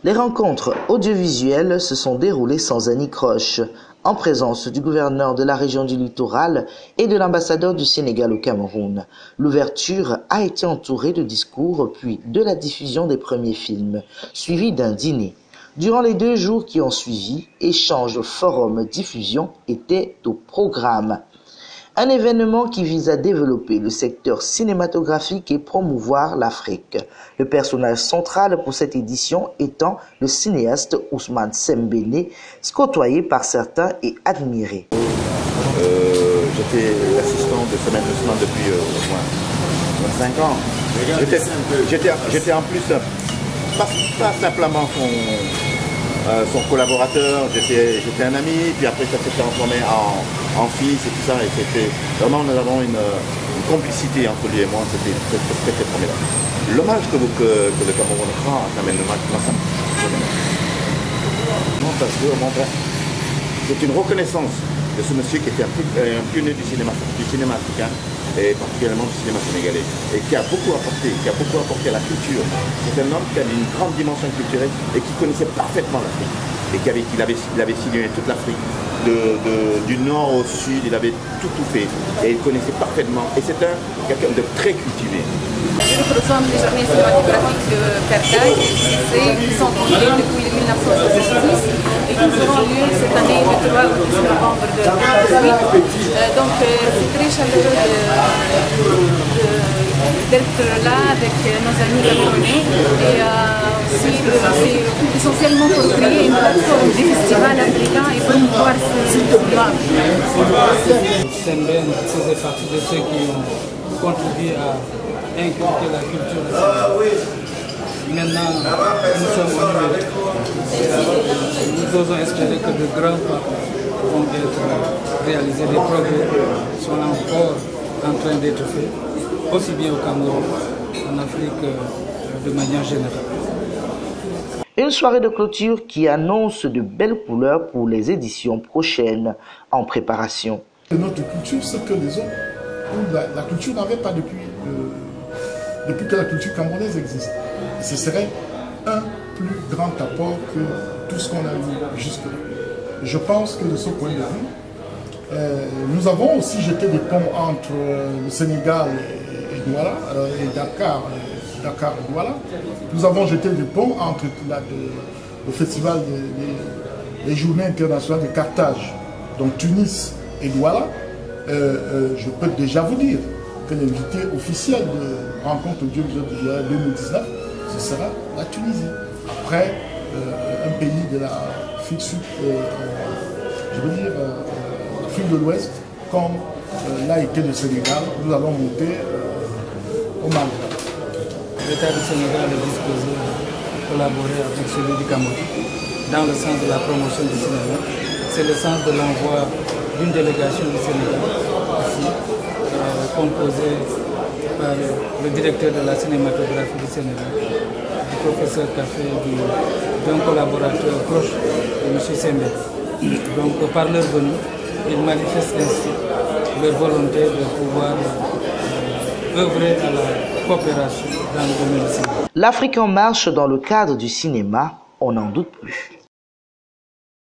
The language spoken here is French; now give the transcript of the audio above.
Les rencontres audiovisuelles se sont déroulées sans anicroche, en présence du gouverneur de la région du Littoral et de l'ambassadeur du Sénégal au Cameroun. L'ouverture a été entourée de discours puis de la diffusion des premiers films, suivi d'un dîner. Durant les 2 jours qui ont suivi, échanges, forums, diffusion étaient au programme. Un événement qui vise à développer le secteur cinématographique et promouvoir l'Afrique. Le personnage central pour cette édition étant le cinéaste Ousmane Sembène, côtoyé par certains et admiré. J'étais l'assistant de Semaine Ousmane depuis au moins 25 ans. J'étais en plus pas simplement son collaborateur, j'étais un ami, puis après ça s'est transformé en fils et tout ça, et c'était vraiment, nous avons une complicité entre lui et moi, c'était très formidable. L'hommage que le Cameroun rend à Samuel Ousmane, parce que c'est une reconnaissance de ce monsieur qui était un pionnier du cinéma africain, et particulièrement du cinéma sénégalais, et qui a beaucoup apporté à la culture. C'est un homme qui avait une grande dimension culturelle et qui connaissait parfaitement l'Afrique, et il avait sillonné toute l'Afrique, du nord au sud, il avait tout fait, et il connaissait parfaitement, et c'est quelqu'un de très cultivé. Je représente les journées cinématographiques de Carthage, qui sont fondées depuis 1966 et qui auront lieu cette année le 3 au 10 novembre 2018. Donc c'est très chaleureux d'être là avec nos amis camerounais et c'est essentiellement pour créer une plateforme du festival africain et promouvoir ce festival. Sembène faisait partie de ceux qui ont contribué à inculquer la culture. Maintenant, nous sommes en numérique. Nous osons espérer que de grands pas vont être réalisés, des progrès sont encore en train d'être faits, aussi bien au Cameroun, en Afrique, de manière générale. Une soirée de clôture qui annonce de belles couleurs pour les éditions prochaines en préparation. Notre culture, c'est que les autres, la culture n'avait pas depuis que la culture camerounaise existe. Ce serait un plus grand apport que tout ce qu'on a eu jusque-là. Je pense que de ce point de vue, nous avons aussi jeté des ponts entre le Sénégal et Douala, et Dakar et Douala. Nous avons jeté des ponts entre le festival des journées internationales de Carthage, donc Tunis et Douala. Je peux déjà vous dire que l'invité officiel de Rencontre audiovisuelle 2019, ce sera la Tunisie. Après, un pays de l'Afrique de l'Ouest, comme l'a été le Sénégal, nous allons monter au Maghreb. L'État du Sénégal est disposé à collaborer avec celui du Cameroun dans le sens de la promotion du cinéma. C'est le sens de l'envoi d'une délégation du Sénégal ici, composée par le directeur de la cinématographie du Sénégal, le professeur Café, d'un collaborateur proche de M. Sembène. Donc par leur venue, ils manifestent ainsi leur volonté de pouvoir œuvrer à la coopération dans le domaine du cinéma. L'Afrique en marche dans le cadre du cinéma, on n'en doute plus.